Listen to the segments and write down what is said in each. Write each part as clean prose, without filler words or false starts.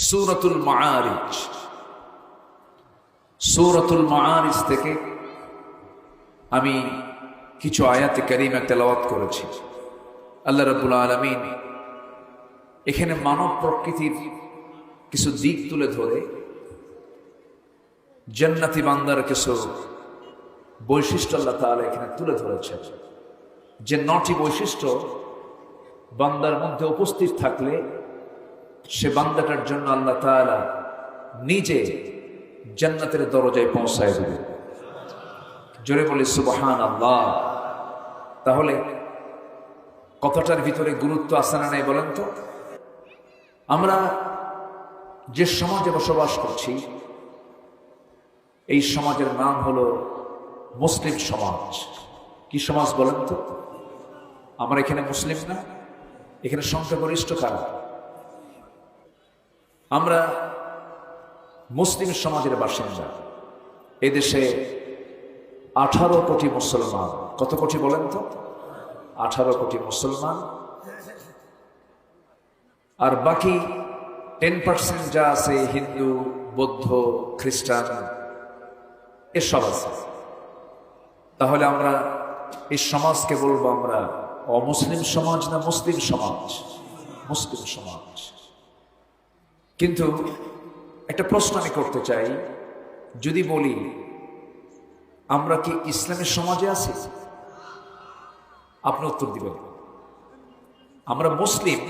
সূরাতুল মাআরিজ। সূরাতুল মাআরিজ থেকে আমি কিছু আয়াতে কারিমা তেলাওয়াত করেছি। আল্লাহ রাব্বুল আলামিন এখানে মানব প্রকৃতির কিছু দিক তুলে ধরে জান্নাতি বান্দার কিছু বৈশিষ্ট্য আল্লাহ তাআলা এখানে তুলে ধরেছেন, যে 9টি বৈশিষ্ট্য বান্দার মধ্যে উপস্থিত থাকলে সে বান্দাটার জন্য আল্লাহ তাআলা নিজে জান্নাতের দরজায় পৌঁছায় দেবে। জোরে বলি সুবহানাল্লাহ। তাহলে কথাটার ভিতরে গুরুত্ব আছে না নাই বলেন তো? আমরা যে সমাজে বসবাস করছি এই সমাজের নাম হলো মুসলিম সমাজ। কি সমাজ বলেন তো? আমরা এখানে মুসলিম না, এখানে সংখ্যাগরিষ্ঠ কারা? আমরা মুসলিম সমাজের বাসিন্দা। এই দেশে 18 কোটি মুসলমান। কত কোটি বলেন তো? 18 কোটি মুসলমান। আর বাকি 10% যা আছে হিন্দু, বৌদ্ধ, খ্রিস্টান এসব আছে। তাহলে আমরা এই সমাজকে বলবো আমরা অমুসলিম সমাজ না মুসলিম সমাজ? মুসলিম সমাজ। কিন্তু একটা প্রশ্ন আমি করতে চাই, যদি বলি আমরা কি ইসলামের সমাজে আছি? আপনি উত্তর দিবেন আমরা মুসলিম,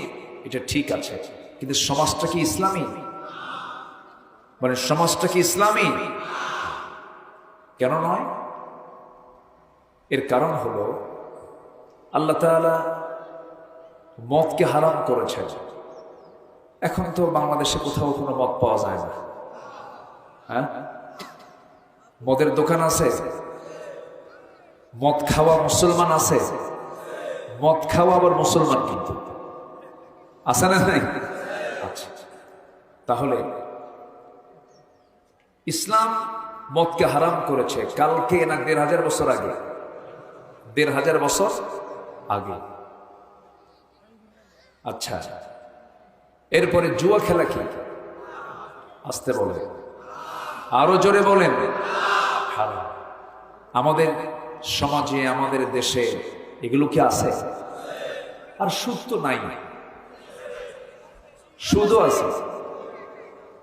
এটা ঠিক আছে, কিন্তু সমাজটা কি ইসলামী? মানে সমাজটা কি ইসলামী? কেন নয়? এর কারণ হলো আল্লাহ তাআলা মদকে হারাম করেছেন। এখন তো বাংলাদেশে কোথাও কোনো মদ পাওয়া যায় না। হ্যাঁ, মদের দোকান আছে, মদ খাওয়া মুসলমান আছে, মদ খাওয়া আবার মুসলমান কিন্তু আছে না নাই? আচ্ছা, তাহলে ইসলাম মদকে হারাম করেছে কালকে না 1500 বছর আগে? 1500 বছর আগে। আচ্ছা, এরপরে জুয়া খেলা কি? আসতে বলে, আরো জোরে বলেন। হারাম। আমাদের সমাজে, আমাদের দেশে এগুলো কি আছে? আর সুদ তো নাই, সুদও আছে।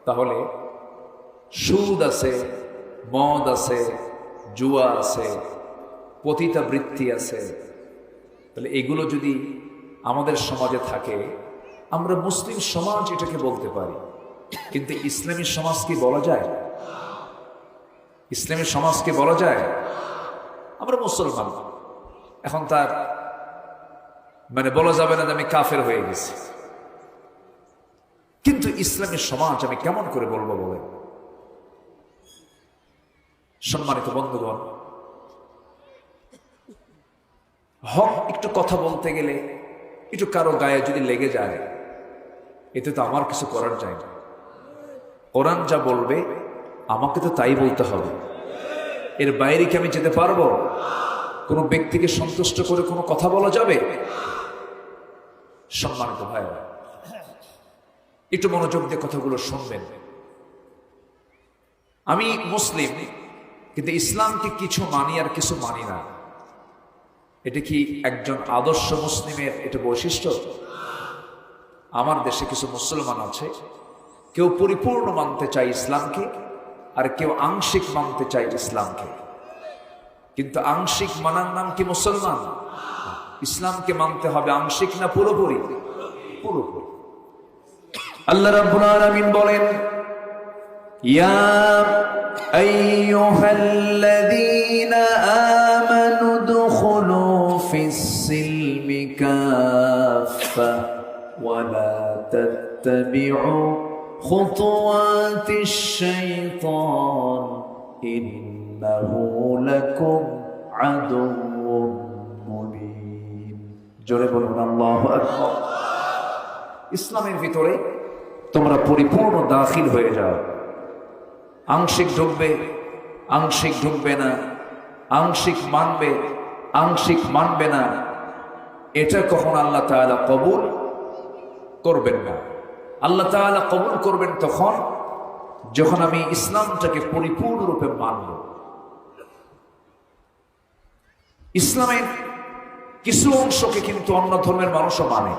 তাহলে সুদ আছে, মদ আছে, জুয়া আছে, পতিতাবৃত্তি আছে। তাহলে এগুলো যদি আমাদের সমাজে থাকে, আমরা মুসলিম সমাজ এটাকে বলতে পারি। কিন্তু ইসলামী সমাজ কি বলা যায়? ইসলামী সমাজকে বলা যায়? আমরা মুসলমান, এখন তার মানে বলা যাবে না যে আমি কাফের হয়ে গেছি। কিন্তু ইসলামী সমাজ আমি কেমন করে বলবো বলে? সম্মানিত বন্ধুগণ, হক একটু কথা বলতে গেলে একটু কারো গায়ে যদি লেগে যায়, এতে তো আমার কিছু করার যায় না। কোরআন যা বলবে আমাকে তো তাই বলতে হবে। এর বাইরে কি আমি যেতে পারবো? কোনো ব্যক্তিকে সন্তুষ্ট করে কোনো কথা বলা যাবে? সম্মানিত ভাইরা, একটু মনোযোগ দিয়ে কথাগুলো শুনবেন। আমি মুসলিম, কিন্তু ইসলামকে কিছু মানি আর কিছু মানি না। এটা কি একজন আদর্শ মুসলিমের এটা বৈশিষ্ট্য? আমার দেশে কিছু মুসলমান আছে, কেউ পরিপূর্ণ মানতে চায় ইসলামকে, আর কেউ আংশিক মানতে চায় ইসলামকে। কিন্তু আংশিক মানার নাম কি মুসলমান? ইসলামকে মানতে হবে আংশিক না পুরোপুরি? পুরোপুরি। আল্লাহ রাব্বুল আলামিন বলেন, ইয়া আইয়ুহাল্লাযীনা আমানু দুখুলু ফিস-সিলমি কাফা ওয়া লা তাত্তাবি'উ খুতুওয়াতিশ শাইতান ইন্নাহু লাকুম আদুউম মুবিন। জোরে বলুন আল্লাহু আকবার। ইসলামের ভিতরে তোমরা পরিপূর্ণ দাখিল হয়ে যাও। আংশিক ঢুকবে, আংশিক ঢুকবে না, আংশিক মানবে, আংশিক মানবে না, এটা কখন আল্লাহ তাআলা কবুল করবেন না। আল্লাহ তাআলা কবুল করবেন তখন যখন আমি ইসলামটাকে পরিপূর্ণরূপে মানব। ইসলামের কিছু অংশকে কিন্তু অন্য ধর্মের মানুষও মানে।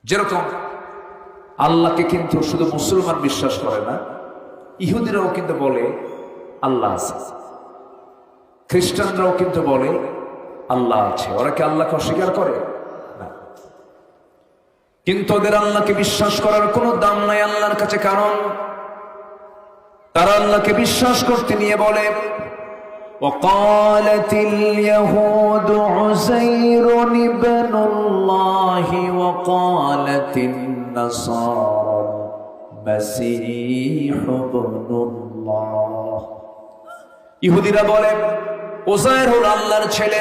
যেরকম আল্লাহকে কিন্তু শুধু মুসলমান বিশ্বাস করে না, ইহুদিরাও কিন্তু বলে আল্লাহ আছে, খ্রিস্টানরাও কিন্তু বলে আল্লাহ আছে। ওরা কি আল্লাহকে অস্বীকার করে না? কিন্তু ওদের আল্লাহকে বিশ্বাস করার কোনো দাম নাই আল্লাহর কাছে, কারণ তারা আল্লাহকে বিশ্বাস করতে নিয়ে বলে وقالت اليهود عزير ابن الله وقالت النصارى المسيح ابن الله। ইহুদিরা বলে উযাইর হলো আল্লাহর ছেলে,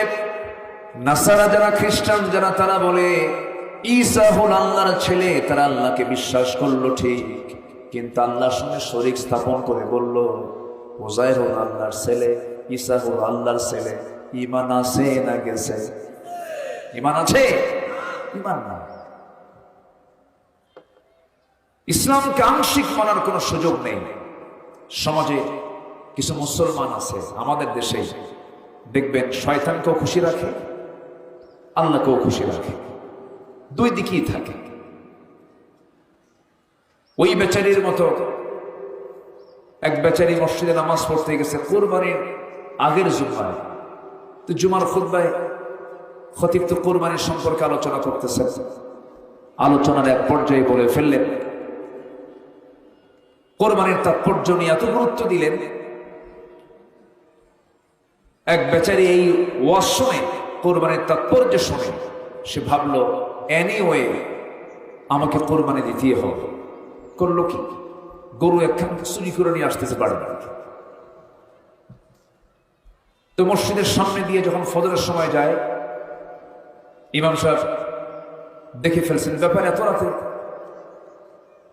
নাসারা যারা খ্রিস্টান যারা তারা বলে ঈসা হলো আল্লাহর ছেলে। তারা আল্লাহকে বিশ্বাস করলো ঠিক, কিন্তু আল্লাহর সঙ্গে শরীক স্থাপন করে বলল উযাইর হলো আল্লাহর ছেলে, ঈসা হলো আল্লাহর ছেলে। ঈমান আছে না গেছে? ঈমান আছে? ঈমান না। ইসলামকে আংশিক মানার কোনো সুযোগ নেই। সমাজে কিছু মুসলমান আছে আমাদের দেশে, দেখবেন শয়তানকেও খুশি রাখে, আল্লাহকেও খুশি রাখে, দুই দিকেই থাকে। ওই বেচারির মতো এক বেচারি মসজিদে নামাজ পড়তে গেছে কোরবানির আগের জুমায়। তো জুমার খুতবায় খতিব তো কোরবানির সম্পর্কে আলোচনা করতেছেন। আলোচনার এক পর্যায়ে বলে ফেললেন, কোরবানির তাৎপর্য নিয়ে এত গুরুত্ব দিলেন, এক বেচারি এই ওয়াজ শুনে, কোরবানির তাৎপর্য শুনে সে ভাবলো এনিওয়ে আমাকে কোরবানি দিতেই হবে। করলো কি, গরু একখান চুরি করে নিয়ে আসতেছে বাড়ি। তো মসজিদের সামনে দিয়ে যখন ফজরের সময় যায়, ইমাম সাহেব দেখে ফেলছেন ব্যাপার এত রাতে,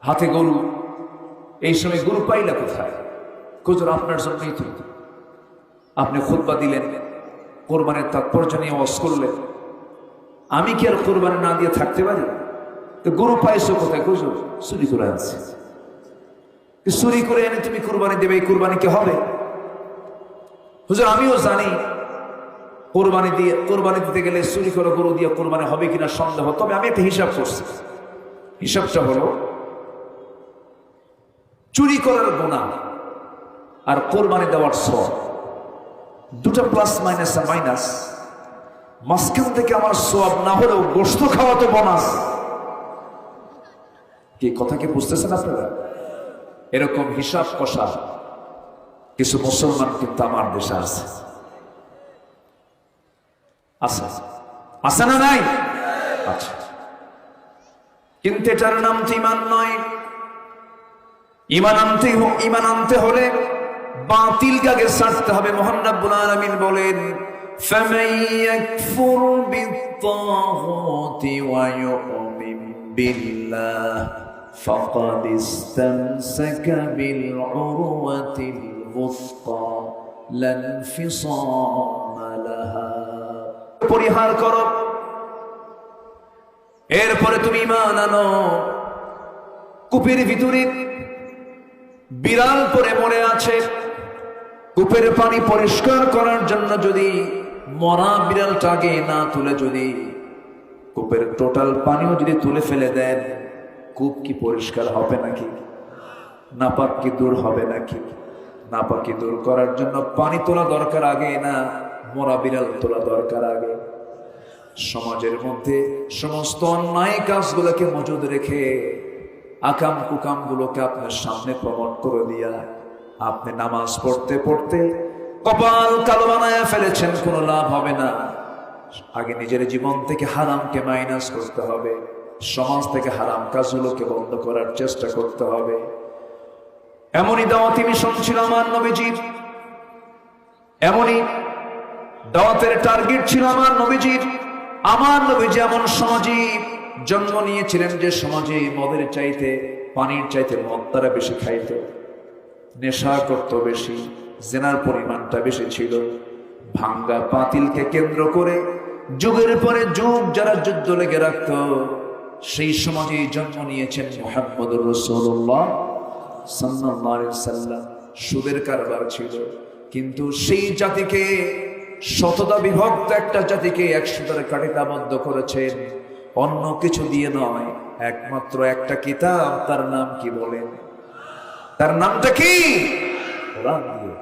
হাতে গরু, এই সময় গরু পাইলা কোথায়? হুজুর আপনার জন্যই তো, আপনি খুতবা দিলেন, কোরবানির তাৎপর্য নিয়ে ওয়াজ করলেন, আমি কি আর কোরবানি না দিয়ে থাকতে পারি? তো গরু পাইছো কোথায়? হুজুর চুরি করে আনছে। চুরি করে এনে তুমি কোরবানি দেবে, এই কোরবানি কি হবে? হুজুর আমিও জানি কোরবানি দিতে গেলে চুরি করে গরু দিয়ে কোরবানি হবে কিনা সন্দেহ, তবে আমি একটা হিসাব করছি। হিসাবটা হলো চুরি করার গুনাহ আর কোরবানি দেওয়ার সওয়াব, দুটো প্লাস মাইনাস আর মাইনাস, মাঝখান থেকে আমার সওয়াব না হলেও গোশত খাওয়া তো বোনাস। কি কথা কি বুঝতেছেন আপনারা? এরকম হিসাব কষা কিছু মুসলমান কিন্তু আমার দেশে আছে। আছে না নাই? আচ্ছা, কিন্তু এটার নাম তো ঈমান নয়। ঈমান আনতে হলে বাতিলকে ছাড়তে হবে। মহান রব্বুল আলামিন বলেন ফামান ইয়াকফুর বিত-তাগুতি ওয়া ইউমিন বিল্লাহ ফাকাদ ইসতামসাকা বিল উরওয়াতিল ওয়ুসকা লা ইনফিসামা লাহা। পরিহার করো, এরপরে তুমি ঈমান আনো। কূপের ভিতরে বিড়াল পরে মরে আছে, কূপের পানি পরিষ্কার করার জন্য যদি মরা বিড়ালটাকে না তুলে যদি কূপের টোটাল পানিও যদি তুলে ফেলে দেন, কূপ কি পরিষ্কার হবে নাকি? নাপাক কি দূর হবে নাকি? নাপাকি দূর করার জন্য পানি তোলা দরকার আগে না মরা বিড়াল তোলা দরকার আগে? সমাজের মধ্যে সমস্ত অন্যায় কাজগুলোকে মজুদ রেখে আকাম কুকাম গুলোকে আপনার সামনে প্রমোট করে দিয়া আপনি নামাজ পড়তে পড়তে কপাল কালো বানায় ফেলেছেন, কোনো লাভ হবে না। আগে নিজের জীবন থেকে হারামকে মাইনাস করতে হবে, সমাজ থেকে হারাম কাজগুলোকে বন্ধ করার চেষ্টা করতে হবে। এমনই দাওয়াতি মিশন ছিল আমার নবীজির, এমনই দাওয়াতের টার্গেট ছিল আমার নবীজির। আমার নবীজি এমন সমাজে জন্ম নিয়েছিলেন যে সমাজে মদের চাইতে পানির চাইতে মদ তারা বেশি খাইত, নেশা করত বেশি, জেনার পরিমাণটা বেশি ছিল। ভাঙ্গা পাতিলকে কেন্দ্র করে যুগের পরে যুগ যারা যুদ্ধ লেগে রাখত, সেই সমাজে জন্ম নিয়েছেন মুহাম্মদুর রাসূলুল্লাহ সাল্লাল্লাহু আলাইহি ওয়াসাল্লাম। সুদের কারবার ছিল, কিন্তু সেই জাতিকে, শততা বিভক্ত একটা জাতিকে এক সুতার কাঠিতাবদ্ধ করেছেন অন্য কিছু দিয়ে নয়, একমাত্র একটা কিতাব। তার নাম কি বলেন? তার নামটা কি? কোরআন দিয়ে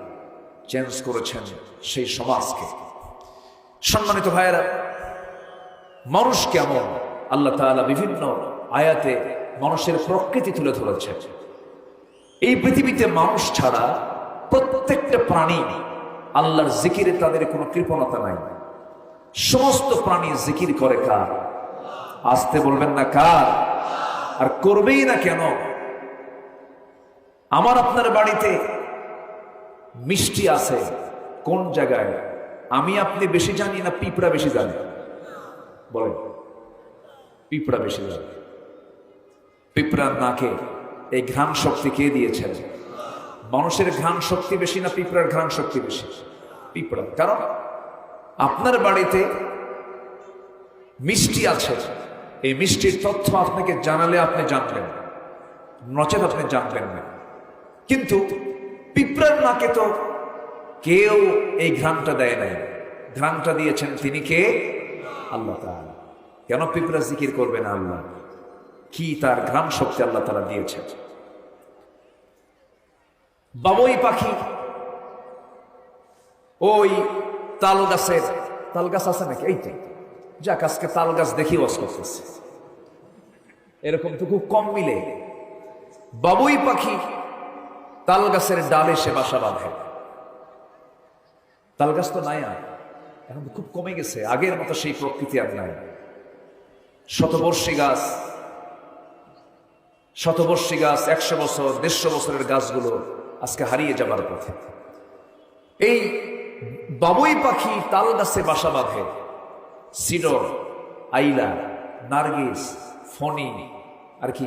চেঞ্জ করেছেন সেই সমাজকে। সম্মানিত ভাইয়েরা, মানুষ কেমন আল্লাহ তাআলা বিভিন্ন আয়াতে মানুষের প্রকৃতি তুলে ধরেছেন। এই পৃথিবীতে মানুষ ছাড়া প্রত্যেকটা প্রাণী আল্লাহর জিকিরে তাদের কোনো কৃপণতা নাই। সমস্ত প্রাণী জিকির করে কার? আসতে বলবেন না কার? আর করবেই না কেন? আমার আপনার বাড়িতে মিষ্টি আছে কোন জায়গায়? আমি আপনি বেশি জানি না পিঁপড়া বেশি জানে? বলেন, পিঁপড়া বেশি জানে। পিঁপড়ার নাকে এই ঘ্রাণ শক্তি কে দিয়েছেন? মানুষের ঘ্রাণ শক্তি বেশি না পিঁপড়ার ঘ্রাণ শক্তি বেশি? পিঁপড়া। কারণ আপনার বাড়িতে মিষ্টি আছে, এই মিষ্টির তথ্য আপনাকে জানালে আপনি জানবেন, নচেত আপনি জানবেন না। কিন্তু পিঁপড়ার নাকে তো কেউ এই ঘ্রাণটা দেয় নাই, ঘ্রাণটা দিয়েছেন তিনি কে? আল্লাহ তাআলা। কেন পিঁপড়া জিকির করবে না আল্লাহ? কি তার ঘ্রাণ শক্তি আল্লাহ তাআলা দিয়েছেন। বাবুই পাখি ওই তাল গাছের, তাল গাছ আছে নাকি? এই তো যাক, আজকে তাল গাছ দেখি ওয়াজ করতেছে, এরকম তো খুব কম মিলে। বাবুই পাখি তাল গাছের ডালে সে বাসা বাঁধে। তাল গাছ তো নাই আর, এখন তো খুব কমে গেছে, আগের মতো সেই প্রকৃতি আর নাই। শতবর্ষী গাছ, শতবর্ষী গাছ, 100 বছর 150 বছরের গাছগুলো আজকে হারিয়ে যাবার পথে। এই বাবুই পাখি তাল গাছে বাসা বাঁধে। সিডর, আইলা, নার্গিস, ফণি, আর কি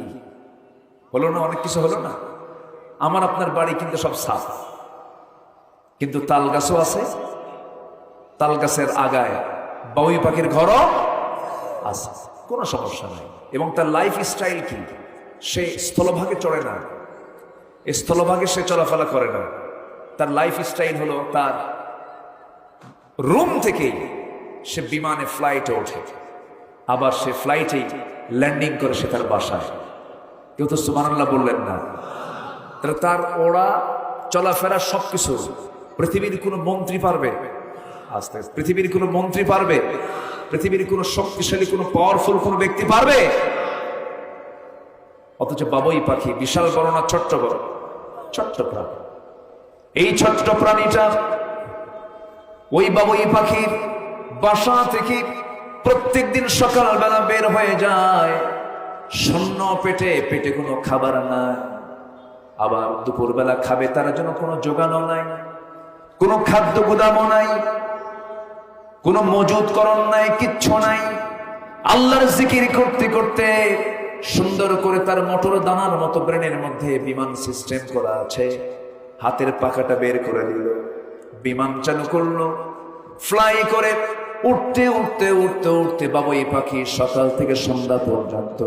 হলো না, অনেক কিছু হলো না। আমার আপনার বাড়ি কিন্তু সব সাফ, কিন্তু তাল গাছও আছে। তাল গাছের আগায় বাবুই পাখির ঘরও আছে, কোনো সমস্যা নাই। এবং তার লাইফ স্টাইল কি? সে স্থলভাগে চড়ে না, স্থলভাগে সে চলাফেরা করে না। তার লাইফ স্টাইল হলো তার রুম থেকেই সে বিমানে ফ্লাইটে ওঠে, আবার সে ফ্লাইটেই ল্যান্ডিং করে সে তার বাসায়। কেউ তো সুবহানাল্লাহ বললেন না? তাহলে তার ওড়া চলাফেরা সবকিছু পৃথিবীর কোনো মন্ত্রী পারবে? আস্তে পৃথিবীর কোনো মন্ত্রী পারবে? পৃথিবীর কোনো শক্তিশালী কোনো পাওয়ারফুল কোনো ব্যক্তি পারবে? অথচ বাবুই পাখি বিশাল বড় না ছোট্ট বড়? ছোট্ট প্রাণী। এই ছোট্ট প্রাণীটা ওই বাবুই পাখির বাসা থেকে প্রত্যেকদিন সকালবেলা বের হয়ে যায় শূন্য পেটে, পেটে কোনো খাবার নাই। আবার দুপুরবেলা খাবে, তার জন্য কোনো জোগানও নাই, কোনো খাদ্য গুদামও নাই, কোনো মজুদকরণ নাই, কিচ্ছু নাই। আল্লাহর জিকির করতে করতে সুন্দর করে তার মোটর দানার মতো ব্রেনের মধ্যে বিমান সিস্টেম করা আছে। হাতের পাখাটা বের করে দিল, বিমান চালু করলো, ফ্লাই করে উঠতে উঠতে উঠতে উঠতে বাবুই পাখি সকাল থেকে সন্ধ্যা পর্যন্ত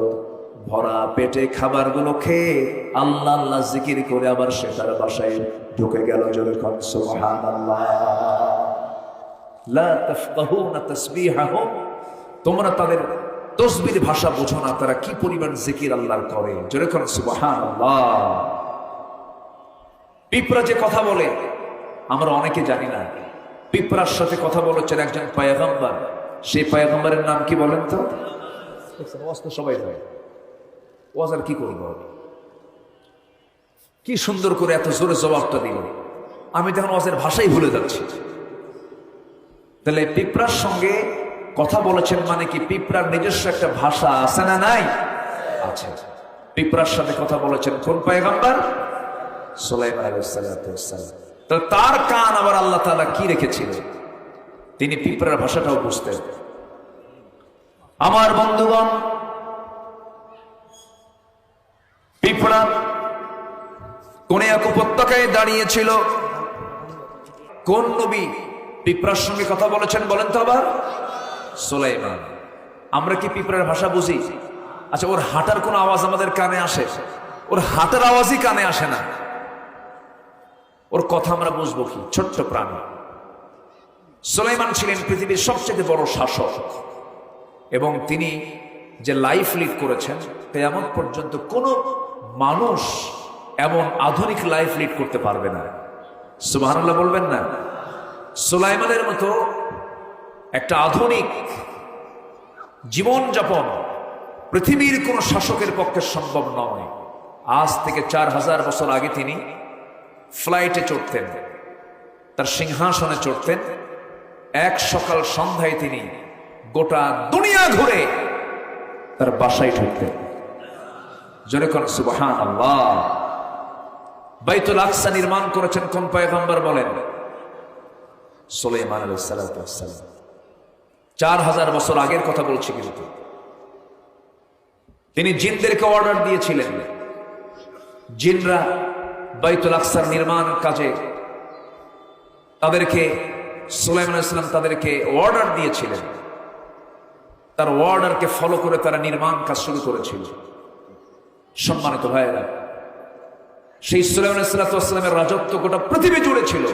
ভরা পেটে খাবারগুলো খেয়ে আল্লাহ আল্লাহ জিকির করে আবার সে তার বাসায় ঢুকে গেল। যখন সুবহানাল্লাহ, লা তাফকাহুনা তাসবিহাহুম, তোমরা তাদের তসবির ভাষা বোঝো না, তারা কি পরিমাণ জিকির আল্লাহর করে। যখন সুবহানাল্লাহ। পিঁপড়া যে কথা বলে আমরা অনেকে জানি না। পিঁপড়ার সাথে কথা বলেছেন একজন পয়গম্বর। সেই পয়গম্বরের নাম কি বলেন তো? সবাই হয় ওয়াজ, আর কি করবো? কি সুন্দর করে এত জোরে জবাবটা দিল, আমি তখন ওয়াজের ভাষাই ভুলে যাচ্ছি। তাহলে পিঁপড়ার সঙ্গে কথা বলেছেন মানে কি পিঁপড়ার নিজস্ব একটা ভাষা আছে না নাই? আছে। পিঁপড়ার সাথে কথা বলেছেন কোন পয়গম্বর? সুলাইমান আলাইহিস সালাম। তার কান আবার আল্লাহ তাআলা কি রেখেছিলেন? তিনি পিঁপড়ার ভাষাটাও বুঝতেন। আমার বন্ধুগণ, পিঁপড়া কোন এক উপত্যকায় দাঁড়িয়েছিল। কোন নবী পিঁপড়ার সঙ্গে কথা বলেছেন বলেন তো আবার? সুলাইমান। আমরা কি পিঁপড়ার ভাষা বুঝি? আচ্ছা, ওর হাঁটার কোনো আওয়াজ আমাদের কানে আসে? ওর হাঁটার আওয়াজই কানে আসে না, ওর কথা আমরা বুঝবো কি? ছোট্ট প্রাণী। সুলাইমান ছিলেন পৃথিবীর সবচেয়ে বড় শাসক, এবং তিনি যে লাইফ লিড করেছেন কিয়ামত পর্যন্ত কোনো মানুষ এমন আধুনিক লাইফ লিড করতে পারবে না। সুবহানাল্লাহ বলবেন না? সুলাইমানের মতো একটা আধুনিক জীবনযাপন পৃথিবীর কোন শাসকের পক্ষে সম্ভব নয়। আজ থেকে 4000 বছর আগে তিনি ফ্লাইটে চড়তেন, তার সিংহাসনে চড়তেন, এক সকাল সন্ধ্যায় তিনি গোটা দুনিয়া ঘুরে তার বাসায় ঢুকতেন। জোরে কোন সুবহানাল্লাহ। বাইতুল আকসা নির্মাণ করেছেন কোন পয়গম্বর বলেন? সুলাইমান আলাইহিস সালাম। 4000 বছর আগের কথা বলছি, কিন্তু তিনি জিনদেরকে অর্ডার দিয়েছিলেন। জিনরা বাইতুল আকসার নির্মাণ কাজে তাদেরকে সুলাইমান আলাইহিস সালাম তাদেরকে অর্ডার দিয়েছিলেন, তার অর্ডারকে ফলো করে তারা নির্মাণ কাজ শুরু করেছিল। সম্মানিত ভাইয়েরা, সেই সুলাইমান আলাইহিস সালামের রাজত্ব গোটা পৃথিবী জুড়ে ছিল।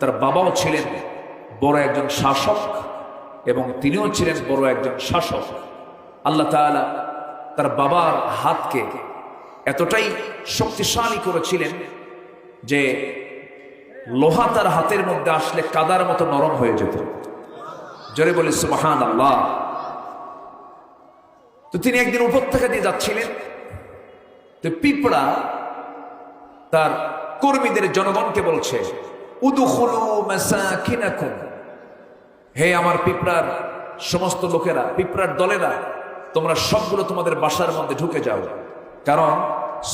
তার বাবাও ছিলেন বড় একজন শাসক এবং তিনিও ছিলেন বড় একজন শাসক। আল্লাহ তাআলা তার বাবার হাতকে এতটাই শক্তিশালী করেছিলেন যে লোহা তার হাতের মধ্যে আসলে কাদার মতো নরম হয়ে যেত। জোরে বলি সুবহানাল্লাহ। তো তিনি একদিন উপত্যকা দিয়ে যাচ্ছিলেন, তো পিঁপড়া তার কর্মীদের জনগণকে বলছে, উদখুলু মাসাকিনাকুম, হে আমার পিঁপড়ার সমস্ত লোকেরা, পিঁপড়ার দলেরা, তোমরা সবগুলো তোমাদের বাসার মধ্যে ঢুকে যাও, কারণ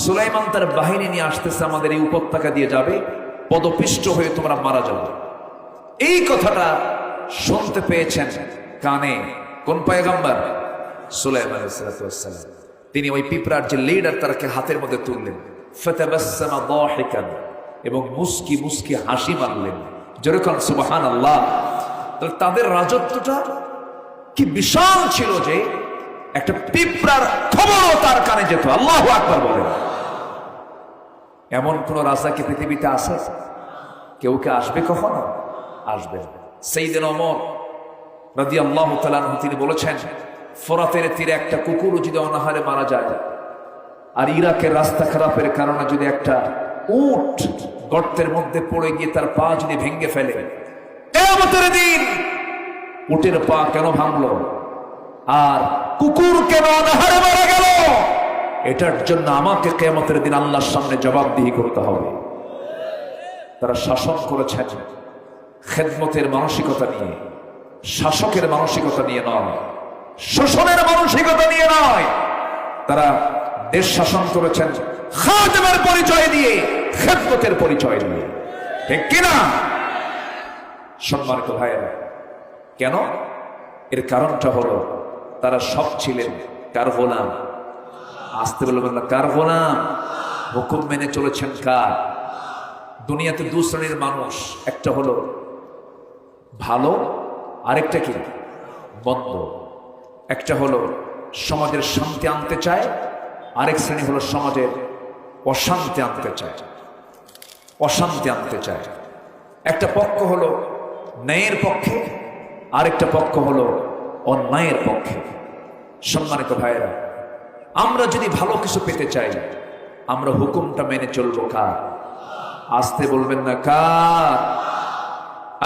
সুলাইমান তার বাহিনী নিয়ে আসতেছে, আমাদের এই উপত্যকা দিয়ে যাবে, পদপিষ্ট হয়ে তোমরা মারা যাবে। এই কথাটা শুনতে পেয়েছেন কানে কোন পয়গম্বর? সুলাইমান আলাইহিস সালাম। তিনি ওই পিঁপড়ার যে লিডার তারকে হাতের মধ্যে তুললেন, ফাতাবাসসামা দাহিকান, এবং মুস্কি মুস্কি হাসি মারলেন। যেরকম সুবহানাল্লাহ। তাদের রাজত্বটা কি বিশাল ছিল যে একটা পিঁপড়ার খবরও তার কানে যেত। আল্লাহু আকবার বলেন। এমন কোন রাজা কি পৃথিবীতে আছে? কেউ কে আসবে কখনো? আসবে। সাইয়েদনা ওমর রাদিয়াল্লাহু তাআলা আনহু তিনি বলেছেন, ফোরাতের তীরে একটা কুকুর যদি অনাহারে মারা যায়, আর ইরাকের রাস্তা খারাপের কারণে যদি একটা উট গর্তের মধ্যে পড়ে গিয়ে তার পা যদি ভেঙে ফেলে, কিয়ামতের দিন উটের পা কেন ভাঙলো আর কুকুর কেন অনাহারে মারা গেল, এটার জন্য আমাকে কিয়ামতের দিন আল্লাহর সামনে জবাবদিহি করতে হবে। তারা শাসন করেছেন খেদমতের মানসিকতা নিয়ে, শাসকের মানসিকতা নিয়ে নয়, শোষণের মানসিকতা নিয়ে নয়। তারা দেশ শাসন করেছেন খাদেমের পরিচয় দিয়ে, খেদমতের পরিচয় দিয়ে। ঠিক কিনা? সম্মানিত ভাইয়েরা, কেন? এর কারণটা হলো তারা সব ছিলেন কার গোলাম? আসতে বলবেন না, কার গোলাম? হুকুম মেনে চলেছেন কার? দুনিয়াতে দু শ্রেণীর মানুষ, একটা হলো ভালো, আরেকটা কি বন্ধ। একটা হলো সমাজের শান্তি আনতে চায়, আরেক শ্রেণী হলো সমাজের অশান্তি আনতে চায়, অশান্তি আনতে চায়। একটা পক্ষ হলো ন্যায়ের পক্ষে, আরেকটা পক্ষ হলো অন্যায়ের পক্ষে। সম্মানিত ভাইয়েরা, আমরা যদি ভালো কিছু পেতে চাই, আমরা হুকুমটা মেনে চলবো কার? আসতে বলবেন না, কার?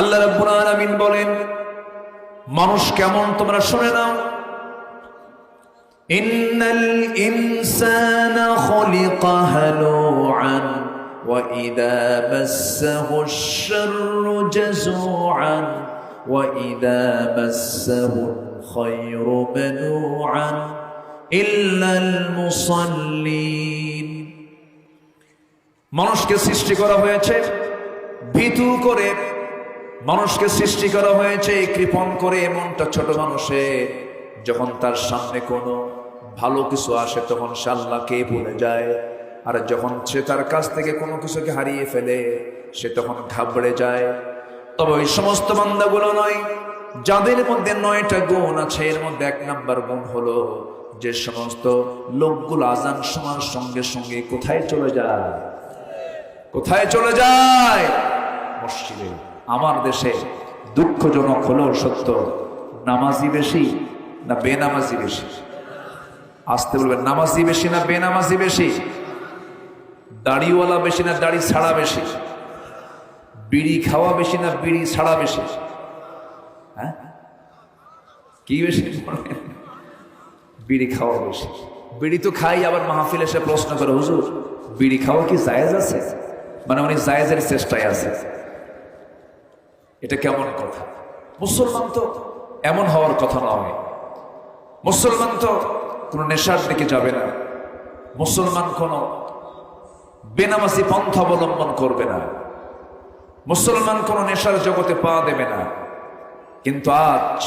আল্লাহ রাব্বুল আলামিন বলেন, মানুষ কেমন তোমরা শুনে নাও। ইন্নাল ইনসানা খুলিকা হালুআন ওয়া ইযা মাসসাহুশ শাররু জাযুআন ওয়া ইযা মাসসাহুল খায়রু মানুআন ইল্লাল মুসাল্লিন। মানুষকে সৃষ্টি করা হয়েছে ভীতু করে, মানুষকে সৃষ্টি করা হয়েছে কৃপণ করে। এমনটা ছোট মানুষের যখন তার সামনে কোনো ভালো কিছু আসে তখন সে আল্লাহকে ভুলে যায়, আর যখন সে তার কাছ থেকে কোনো কিছুকে হারিয়ে ফেলে সে তখন ঘাবড়ে যায়। তবে ওই সমস্ত বান্দাগুলো নয় যাদের মধ্যে 9টা গুণ আছে, এর মধ্যে 1 নাম্বার গুণ হলো যে সমস্ত লোকগুলো আজান শোনার সঙ্গে সঙ্গে কোথায় চলে যায়? কোথায় চলে যায়? মসজিদে। আমার দেশে দুঃখজনক হলেও সত্য, নামাজি বেশি না বেনামাজি বেশি? আসতে বলবেন, নামাজি বেশি না বেনামাজি বেশি? দাড়িওয়ালা বেশি না দাড়ি ছাড়া বেশি? বিড়ি খাওয়া বেশি না বিড়ি ছাড়া বেশি? হ্যাঁ, কি বেশি? বিড়ি খাওয়া বেশি। বিড়ি তো খাই, আবার মাহফিল এসে প্রশ্ন করে, হুজুর বিড়ি খাওয়া কি জায়েজ আছে? মানে উনি জায়েজের চেষ্টায় আছে। এটা কেমন কথা? মুসলমান তো এমন হওয়ার কথা নয়। মুসলমান তো কোনো নেশার দিকে যাবে না। মুসলমান কোনো বেনামাজি পন্থা অবলম্বন করবে না। মুসলমান কোন নেশার জগতে পা দেবে না। কিন্তু আজ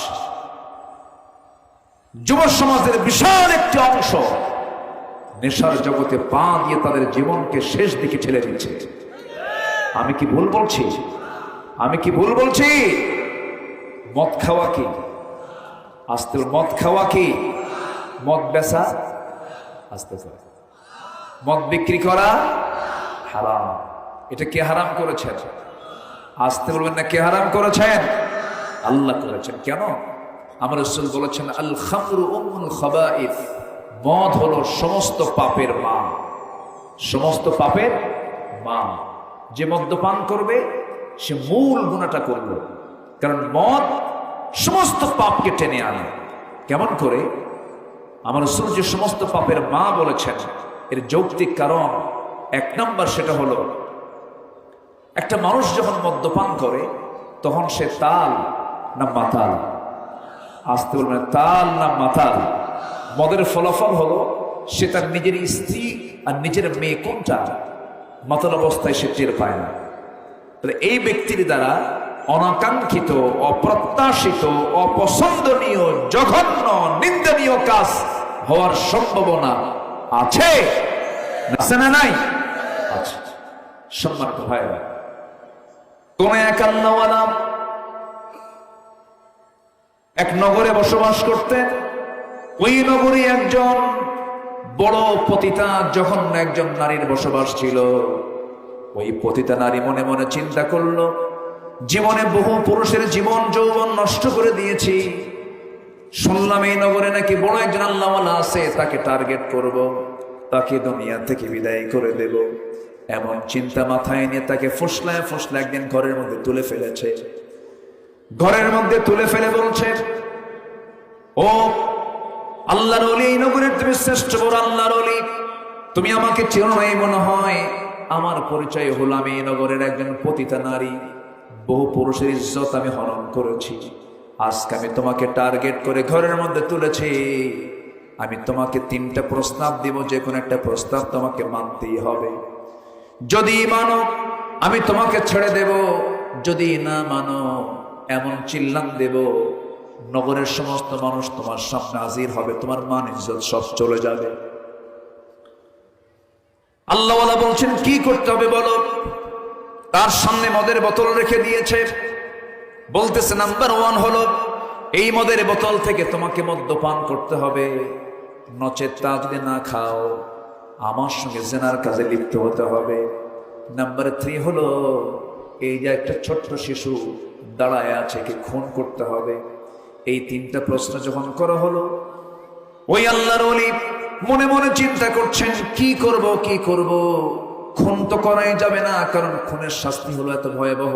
যুব সমাজের বিশাল একটি অংশ নেশার জগতে পা দিয়ে তাদের জীবনকে শেষ দিকে ঠেলে দিচ্ছে। আমি কি ভুল বলছি? আমি কি ভুল বলছি? মদ খাওয়া কি? আস্তে, মদ খাওয়া কি? মদ বেচা, আস্তে করে মদ বিক্রি করা হারাম। এটা কে হারাম করেছেন? আসতে বলবেন না, কে হারাম করেছেন? আল্লাহ করেছেন। কেন? আমার রাসূল বলেছেন, আল খামরু উম্মুল খাবাইস, মদ হলো সমস্ত পাপের মা। সমস্ত পাপের মা। যে মদ্যপান করবে সে মূল গুনাহটা করলো, কারণ মদ সমস্ত পাপকে টেনে আনে। কেমন করে? আমার রাসূল যে সমস্ত পাপের মা বলেছেন, এর যৌক্তিক কারণ এক নাম্বার, সেটা হলো একটা মানুষ যখন মদ্যপান করে তখন সে তাল না মাতাল? আসতে বলবেন, তাল না মাতাল? মদের ফলাফল হলো সে তার নিজের স্ত্রী আর নিজের মেয়ে কোনটা মাতাল অবস্থায় সে টের পায় না। তাহলে এই ব্যক্তির দ্বারা অনাকাঙ্ক্ষিত, অপ্রত্যাশিত, অপছন্দনীয়, জঘন্য, নিন্দনীয় কাজ হওয়ার সম্ভাবনা আছে না নাই? আছে। সম্মানিত ভাইরা, কোন এক আল্লাহওয়ালা এক নগরে বসবাস করতেন। ওই নগরে একজন বড় পতিতা জঘন্য একজন নারীর বসবাস ছিল। ওই পতিতা নারী মনে মনে চিন্তা করলো, জীবনে বহু পুরুষের জীবন যৌবন নষ্ট করে দিয়েছি, শুনলাম এই নগরে নাকি বড় একজন আল্লাহওয়ালা আছে, তাকে টার্গেট করব, তাকে দুনিয়া থেকে বিদায় করে দেব। এমন চিন্তা মাথায় নিয়ে তাকে ফসলায় ফসলা একদিন ঘরের মধ্যে তুলে ফেলেছে। ঘরের মধ্যে তুলে ফেলে বলছে, ও আল্লাহর ওলি, এই নগরের তুমি শ্রেষ্ঠ বড় আল্লাহর ওলি, তুমি আমাকে চেনো নাই মনে হয়। আমার পরিচয় হলো আমি এই নগরের একজন পতিতা নারী, বহু পুরুষের ইজ্জত আমি হরণ করেছি। আজকে আমি তোমাকে টার্গেট করে ঘরের মধ্যে তুলেছি। আমি তোমাকে 3টা প্রস্তাব দিব, যে কোনো একটা প্রস্তাব তোমাকে মানতেই হবে। যদি মানো আমি তোমাকে ছেড়ে দেব, যদি না মানো এমন চিল্লান দেব নগরের সমস্ত মানুষ তোমার সামনে হাজির হবে, তোমার মান ইজ্জত সব চলে যাবে। আল্লাহওয়ালা বলছেন, কি করতে হবে বলো। তার সামনে মদের বোতল রেখে দিয়েছে। বলতেছে, নাম্বার 1 হলো এই মদের বোতল থেকে তোমাকে মদ্যপান করতে হবে, নচেত তা যদি না খাও আমার সঙ্গে জেনার কাজে লিপ্ত হতে হবে। নাম্বার 3 হলো এই যে একটা ছোট্ট শিশু দাঁড়ায় আছে, কি খুন করতে হবে। এই 3টা প্রশ্ন যখন করা হলো, ওই আল্লাহর ওলি মনে মনে চিন্তা করছেন, কি করব কি করব। খুন তো করাই যাবে না, কারণ খুনের শাস্তি হলো এত ভয়াবহ।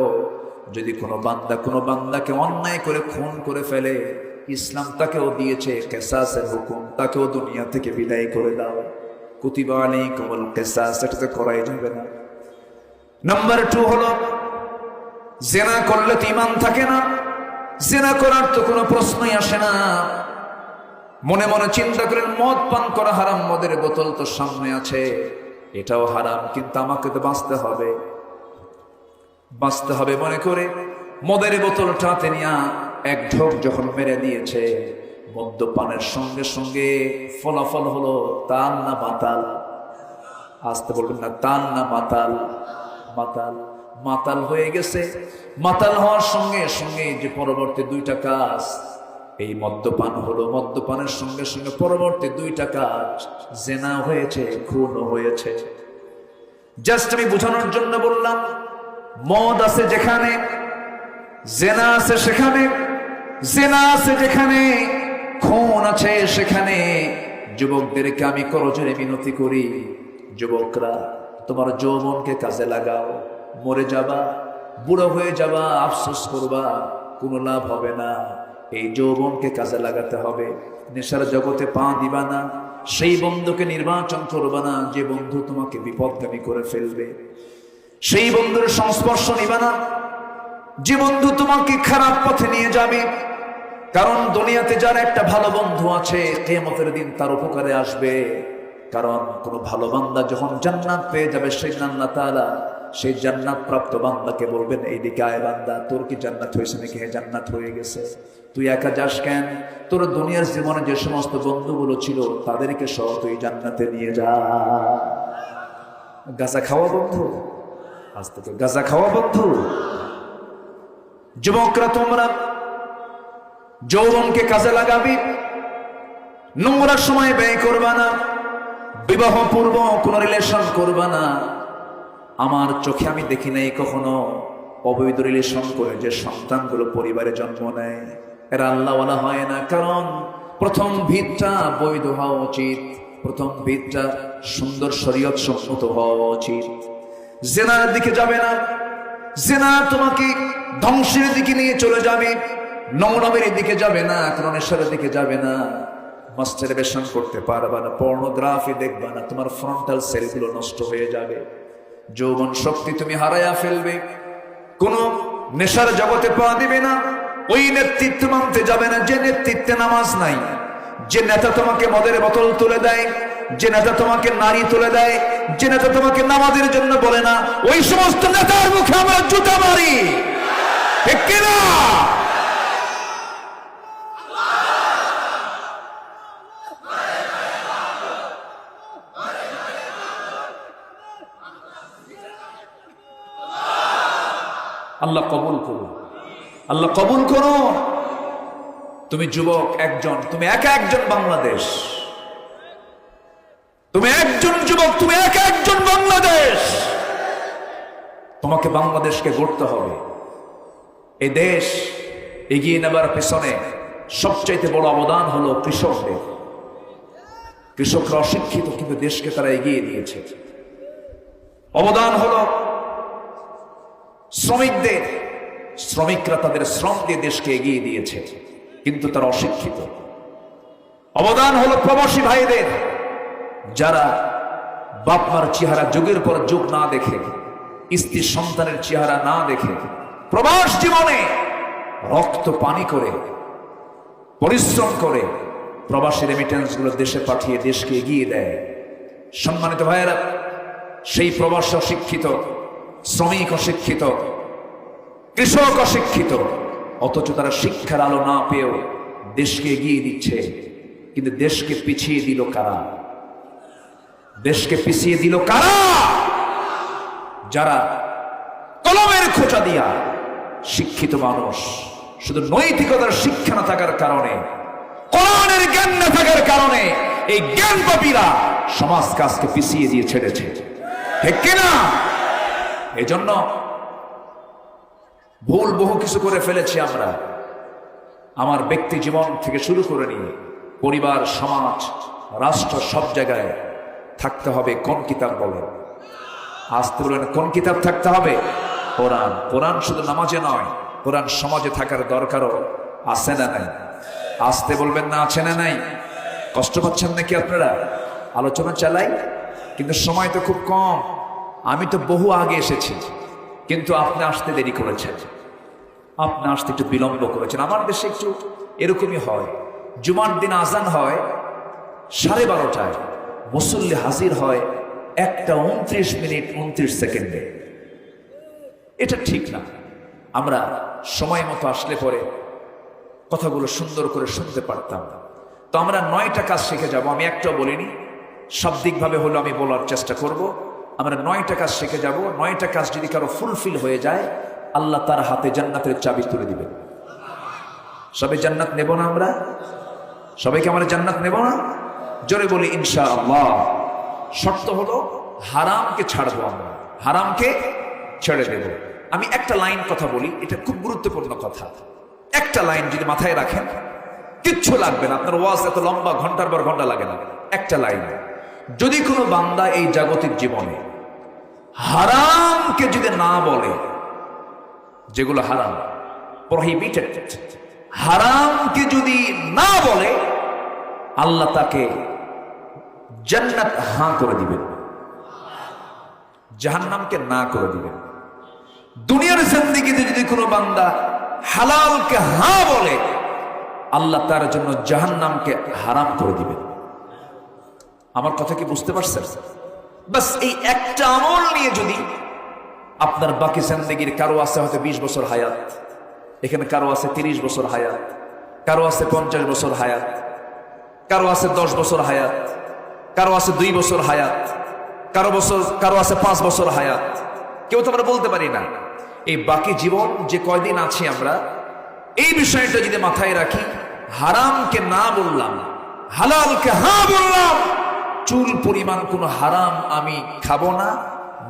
যদি কোনো বান্দাকে অন্যায় করে খুন করে ফেলে, ইসলাম তাকেও দিয়েছে কিসাসের হুকুম, তাকেও দুনিয়া থেকে বিদায় করে দাও। কুতিবা আলাইকুমুল কিসাস, এটা তো করাই যাবে না। নাম্বার 2 হলো জিনা করলে তো ঈমান থাকে না, জিনা করার তো কোনো প্রশ্নই আসে না। মনে মনে চিন্তা করেন, মদ পান করা হারাম, মদের বোতল তো সামনে আছে, এটাও হারাম, কিন্তু আমাকে তো বাঁচতে হবে মনে করে মদের বোতলটা হাতে নিয়ে এক ঢোক যখন মেরে দিয়েছে, মদ্যপানের সঙ্গে সঙ্গে ফলাফল হলো তাল না মাতাল? আসতে বলবেন না, তাল না মাতাল? মাতাল। মাতাল হয়ে গেছে। মাতাল হওয়ার সঙ্গে সঙ্গে যে পরবর্তী 2টা কাজ, এই মদ্যপান হলো, মদ্যপানের সঙ্গে সঙ্গে পরবর্তী 2টা কাজ, জেনা হয়েছে, খুনও হয়েছে। জাস্ট আমি বোঝানোর জন্য বললাম, মদ আছে যেখানে, জেনা আছে সেখানে, জেনা আছে যেখানে, খুন আছে সেখানে। যুবকদেরকে আমি করজোরে মিনতি করি, যুবকরা তোমার যৌবনকে কাজে লাগাও। মরে যাবা, বুড়ো হয়ে যাবা, আফসোস করবা, কোনো লাভ হবে না। এই যৌবনকে কাজে লাগাতে হবে। নেশার জগতে পা দিবা না, সেই বন্ধুকে নির্বাচন করবা না যে বন্ধু তোমাকে বিপদগামী করে ফেলবে। সেই বন্ধুর সংস্পর্শ নিবা না যে বন্ধু তোমাকে খারাপ পথে নিয়ে যাবে। কারণ দুনিয়াতে যার একটা ভালো বন্ধু আছে, কিয়ামতের দিন তার উপকারে আসবে। কারণ কোন ভালো বান্দা যখন জান্নাত পেয়ে যাবে, সেই আল্লাহ তাআলা সেই জান্নাত প্রাপ্ত বান্দাকে বলবেন, এইদিকে আয় বান্দা, তোর কি জান্নাত হয়েছে নাকি? হ্যাঁ, জান্নাত হয়ে গেছে। তুই একা যাস কেন? তোর দুনিয়ার জীবনে যে সমস্ত বন্ধুগুলো ছিল তাদেরকে সহ তুই জান্নাতে নিয়ে যা। গাঁজা খাওয়া বন্ধু, আজ থেকে গাঁজা খাওয়া বন্ধু। যুবকরা তোমরা যৌবনকে কাজে লাগাবি, নোংরা সময় ব্যয় করবা না, বিবাহ পূর্ব কোন রিলেশন করবা না। আমার চোখে আমি দেখি নাই কখনো অবৈধ রিলেশন করে যে সন্তানগুলো পরিবারে জন্ম নেয়, এরা আল্লাহওয়ালা হয় না। কারণ প্রথম ভিতটা বৈধ হওয়া উচিত, প্রথম ভিতটা সুন্দর শরীয়ত সম্মত হওয়া উচিত। জেনার দিকে যাবে না, জেনা তোমাকে ধ্বংসের দিকে নিয়ে চলে যাবে। নোংরামের দিকে যাবে না, কারণ নেশার দিকে যাবে না, মাস্টারবেশন করতে পারবা না, পর্নোগ্রাফি দেখবা না, তোমার ফ্রন্টাল সেলগুলো নষ্ট হয়ে যাবে, যৌবন শক্তি তুমি হারায়া ফেলবে। কোন নেশার জগতে পা দিবে না, ওই নেতৃত্ব মানতে যাবে না যে নেতৃত্বে নামাজ নাই, যে নেতা তোমাকে মদের বোতল তুলে দেয়, যে নেতা তোমাকে নারী তুলে দেয়, যে নেতা তোমাকে নামাজের জন্য বলে না, ওই সমস্ত নেতার মুখে আমরা জুতা মারি, ঠিক কিনা? আল্লাহ কবুল করুন, আল্লাহ কবুল করো। তুমি যুবক একজন, তুমি একা একজন বাংলাদেশ, তুমি একজন যুবক, তুমি একা একজন বাংলাদেশ। তোমাকে বাংলাদেশকে গড়তে হবে। এই দেশ এগিয়ে নেবার পেছনে সবচাইতে বড় অবদান হলো কৃষকদের। কৃষকরা অশিক্ষিত, কিন্তু দেশকে তারা এগিয়ে দিয়েছে। অবদান হলো শ্রমিকদের, শ্রমিকরা তাদের শ্রম দিয়ে দেশকে এগিয়ে দিয়েছে, কিন্তু তারা অশিক্ষিত। অবদান হলো প্রবাসী ভাইদের, যারা বাপমার চেহারা যুগের পর যুগ না দেখে, স্ত্রী সন্তানের চেহারা না দেখে, প্রবাস জীবনে রক্ত পানি করে পরিশ্রম করে প্রবাসী রেমিটেন্স গুলো দেশে পাঠিয়ে দেশকে এগিয়ে দেয়। সম্মানিত ভাইয়েরা, সেই প্রবাসী অশিক্ষিত, শ্রমিক অশিক্ষিত, কৃষক অশিক্ষিত, অথচ তারা শিক্ষার আলো না পেয়েও দেশকে এগিয়ে দিচ্ছে। কিন্তু দেশকে পিছিয়ে দিল কারা? দেশকে পিছিয়ে দিল কারা? যারা কলমের খোঁচা দিয়া শিক্ষিত মানুষ, শুধু নৈতিকতার শিক্ষা না থাকার কারণে, কোরআনের জ্ঞান না থাকার কারণে এই জ্ঞান পাপীরা সমাজ কাজকে পিছিয়ে দিয়ে ছেড়েছে, ঠিক কিনা? এজন্য ভুল বহু কিছু করে ফেলেছি আমরা। আমার ব্যক্তি জীবন থেকে শুরু করে নিয়ে পরিবার, সমাজ, রাষ্ট্র, সব জায়গায় থাকতে হবে কোন কিতাব বলেন? আসতে বলেন কোন কিতাব থাকতে হবে? কোরআন। কোরআন শুধু নামাজে নয়, কোরআন সমাজে থাকার দরকারও আছে না নাই? আসতে বলবেন না, আছে না নাই? কষ্ট পাচ্ছেন নাকি আপনারা? আলোচনা চালাই, কিন্তু সময় তো খুব কম। আমি তো বহু আগে এসেছি, কিন্তু আপনি আসতে দেরি করেছেন, আপনি আসতে একটু বিলম্ব করেছেন। আমার দেশে একটু এরকমই হয়, জুমার দিন আজান হয় 12:30টায়, মুসল্লি হাজির হয় 1:29:29। এটা ঠিক না। আমরা সময় মতো আসলে পরে কথাগুলো সুন্দর করে শুনতে পারতাম। তো আমরা 9টা কাজ শিখে যাব। আমি একটাও বলিনি, শাব্দিকভাবে হলো আমি বলার চেষ্টা করব। আমরা 9টা কাজ শিখে যাব। 9টা কাজ যদি কারো ফুলফিল হয়ে যায়, আল্লাহ তার হাতে জান্নাতের চাবি তুলে দিবেন। সবাই জান্নাত নেব না? আমরা সবাইকে আমরা জান্নাত নেব না? জোরে বলি ইনশাআল্লাহ। শর্ত হলো হারামকে ছাড়বো, আমরা হারামকে ছেড়ে দেব। আমি একটা লাইন কথা বলি, এটা খুব গুরুত্বপূর্ণ কথা। একটা লাইন যদি মাথায় রাখেন, কিচ্ছু লাগবে না, আপনার ওয়াজ এত লম্বা ঘন্টার পর ঘন্টা লাগে না। একটা লাইন, যদি কোনো বান্দা এই জাগতিক জীবনে হারামকে যদি না বলে, যেগুলো হারাম প্রহিবিটেড, হারামকে যদি না বলে, আল্লাহ তাকে জান্নাত হাঁ করে দিবেন, জাহান্নামকে না করে দিবেন। দুনিয়ার জিন্দেগিতে যদি কোনো বান্দা হালালকে হাঁ বলে, আল্লাহ তার জন্য জাহান্নামকে হারাম করে দিবেন। আমার কথা কি বুঝতে পারছেন? বাস এই একটা আমল নিয়ে যদি আপনার বাকি জিন্দেগির, কারো আছে হয়তো 20 বছর হায়াত, এখানে কারো আছে 30 বছর হায়াত, কারো আছে 50 বছর হায়াত, কারো আছে 10 বছর হায়াত, কারো আছে 2 বছর হায়াত, কারো আছে 5 বছর হায়াত, কেউ তো আমরা বলতে পারি না। এই বাকি জীবন যে কয়দিন আছি আমরা, এই বিষয়টা যদি মাথায় রাখি, হারামকে না বললাম, হালালকে হ্যাঁ বললাম, চুল পরিমাণ কোনো হারাম আমি খাবো না,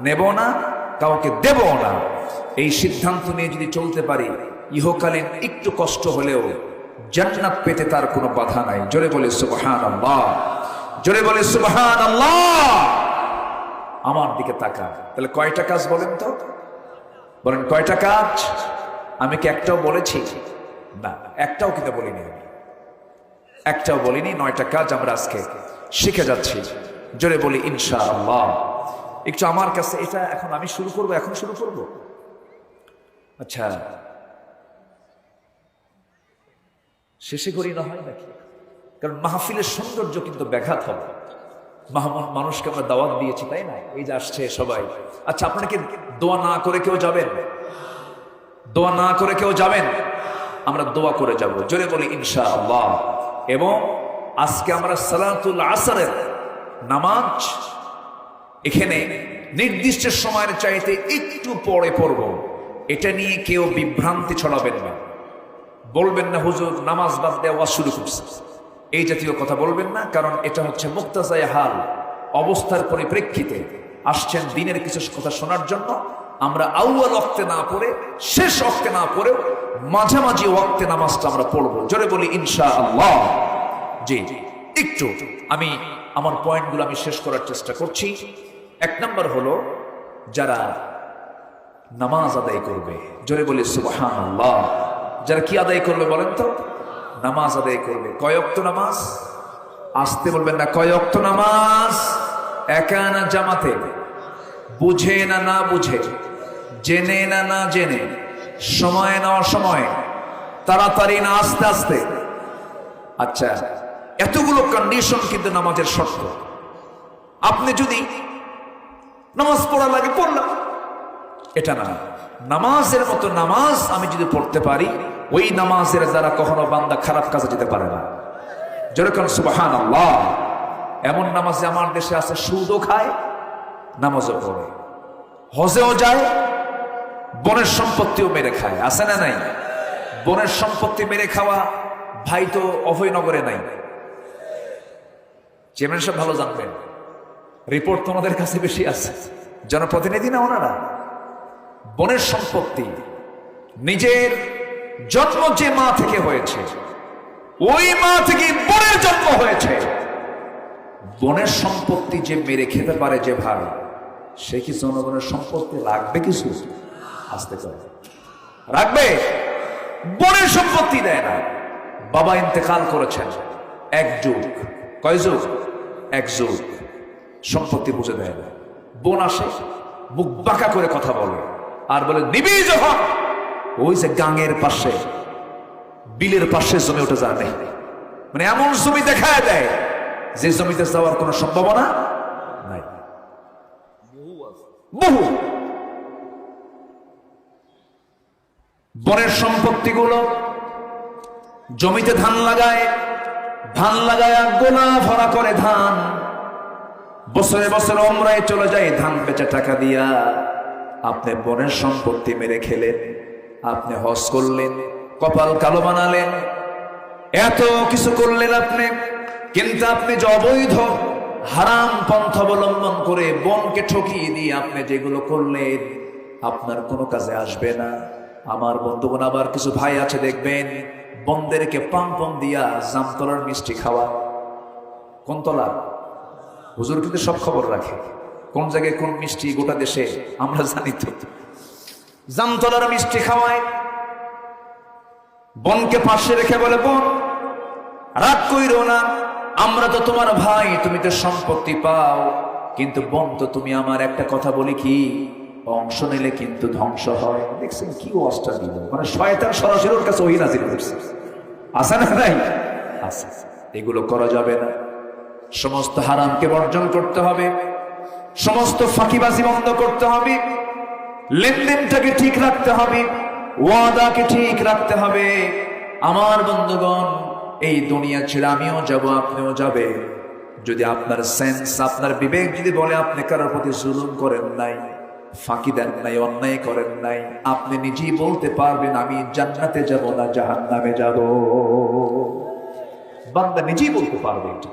নেব না, কাউকে দেব না, এই সিদ্ধান্ত নিয়ে যদি চলতে পারি, ইহকালীন একটু কষ্ট হলেও জান্নাত পেতে তার কোনো বাধা নাই। জোরে বলে সুবহানাল্লাহ, জোরে বলে সুবহানাল্লাহ। আমার দিকে তাকা, তাহলে কয়টা কাজ বলেন তো? বলেন কয়টা কাজ? আমি কি একটাও বলেছি? না, একটাও কিন্তু বলিনি, আমি একটাও বলিনি। 9টা কাজ আমরা আজকে শিখে যাচ্ছি। জোরে বলি ইনশাআল্লাহ। একটু আমার কাছে এটা এখন আমি শুরু করব, এখন শুরু করব। আচ্ছা, শেষে করি না হয় নাকি? কারণ মাহফিলের সৌন্দর্য কিন্তু ব্যাঘাত হবে। মানুষকে আমরা দাওয়াত দিয়েছি, তাই না? এই যে আসছে সবাই। আচ্ছা, আপনারা কি দোয়া না করে কেউ যাবেন? দোয়া না করে কেউ যাবেন? আমরা দোয়া করে যাব। জোরে বলি ইনশাআল্লাহ। এবং আজকে আমরা সালাতুল আসরের নামাজ এখানে নির্দিষ্ট সময়ের চাইতে একটু পরে পড়ব। এটা নিয়ে কেউ বিভ্রান্তি ছড়াবেন না, বলবেন না হুজুর নামাজ বাদ দেওয়া শুরু করছে, এই জাতীয় কথা বলবেন না। কারণ এটা হচ্ছে মুক্তাজায়ে হাল, অবস্থার পরিপ্রেক্ষিতে আসছেন দিনের কিছু কথা শোনার জন্য। আমরা আউয়াল ওয়াক্তে না পড়ে, শেষ ওয়াক্তে না পড়েও মাঝামাঝি ওয়াক্তে নামাজটা আমরা পড়বো। জোরে বলি ইনশাআল্লাহ। জি, একটু আমি আমার পয়েন্টগুলো আমি শেষ করার চেষ্টা করছি। 1 নম্বর হলো, যারা নামাজ আদায় করবে, জোরে বলি সুবহানাল্লাহ। যারা কি আদায় করবে বলেন তো? নামাজ আদায় করবে। কয় ওয়াক্ত নামাজ? আসতে বলবেন না, কয় ওয়াক্ত নামাজ? একা না জামাতে? বুঝে না না বুঝে? জেনে না না জেনে? সময় না অসময়ে? তাড়াতাড়ি না আস্তে আস্তে? আচ্ছা, এতগুলো কন্ডিশন কিন্তু নামাজের শর্ত। আপনি যদি নামাজ পড়া লাগে পড়লাম, এটা না। নামাজের মতো নামাজ আমি যদি পড়তে পারি, ওই নামাজের দ্বারা কখনো বান্দা খারাপ কাজে যেতে পারে না। যেরকম সুবহানাল্লাহ। এমন নামাজে আমার দেশে আছে, সুদও খায়, নামাজও পড়ে, হজেও যায়, বনের সম্পত্তিও মেরে খায়। আছে না নাই? বনের সম্পত্তি মেরে খাওয়া ভাই তো অভয়নগরে নাই। চেয়ারম্যান সাহেব ভালো জানবেন, রিপোর্ট তো ওনাদের কাছে বেশি আছে, জনপ্রতিনিধি না ওনারা। বনের সম্পত্তি নিজের জন্ম যে মা থেকে হয়েছে, ওই মা থেকে বনের জন্ম হয়েছে। বনের সম্পত্তি যে মেরে খেতে পারে যে ভাই, সে কি জনগণের সম্পত্তি রাখবে কিছু? আসতে করে রাখবে? বনের সম্পত্তি দেয় না। বাবা ইন্তেকাল করেছেন, 1 যুগ, কয় যুগ? 1 যুগ, সম্পত্তি বুঝে দেয় না। বোন আসে, মুখ বাঁকা করে কথা বলে, আর বলে নিবি যখন, ওই যে গাঙের পাশে, বিলের পাশে জমি ওঠে যাবে, মানে এমন জমি দেখায় দেয় যে জমিতে যাওয়ার কোনো সম্ভাবনা নাই। বহু বনের সম্পত্তিগুলো জমিতে ধান লাগায়, গোলা ভরা করে ধান, বছরে বছরে ওমরায় চলে যায় ধান বেচে টাকা দিয়া। আপনি বনের সম্পত্তি মেরে খেলেন, আপনি হজ করলেন, কপাল কালো বানালেন, এত কিছু করলেন আপনি, কিন্তু আপনি যে অবৈধ হারাম পন্থা অবলম্বন করে বোনকে ঠকিয়ে দিয়ে আপনি যেগুলো করলেন আপনার কোনো কাজে আসবে না। আমার বন্ধুগণ, আবার কিছু ভাই আছে দেখবেন বোনদেরকে পাম্পম দিয়া জামতলার মিষ্টি খাওয়া। কোন তলা? হুজুর কিন্তু সব খবর রাখে, কোন জায়গায় কোন মিষ্টি গোটা দেশে আমরা জানি তো। জামতলার মিষ্টি খাওয়ায়, বোনকে পাশে রেখে বলে, বোন রাগ কইরো না, আমরা তো তোমার ভাই, তুমি তো সম্পত্তি পাও, কিন্তু বোন তো তুমি আমার একটা কথা বলি কি, অংশ নিলে কিন্তু ধ্বংস হয়। দেখছেন কি অবস্থা দিল, মানে শয়তান সরাসরি ওর কাছে ওহী নাযিল করছে। আছে না নাই? আছে। এগুলো করা যাবে না। সমস্ত হারামকে বর্জন করতে হবে, সমস্ত ফাঁকিবাজি বন্ধ করতে হবে, লেনদেনটাকে ঠিক রাখতে হবে, ওয়াদাকে ঠিক রাখতে হবে। আমার বন্ধুগণ, এই দুনিয়া ছেড়ে আমিও যাব, আপনিও যাবে। যদি আপনার সেন্স, আপনার বিবেক যদি বলে আপনি কারোর প্রতি জুলুম করেন নাই, ফাঁকি দেন নাই, অন্যায় করেন নাই, আপনি নিজেই বলতে পারবেন আমি জান্নাতে যাব না জাহান্নামে যাব। বান্দা নিজেই বলতে পারবে এটা।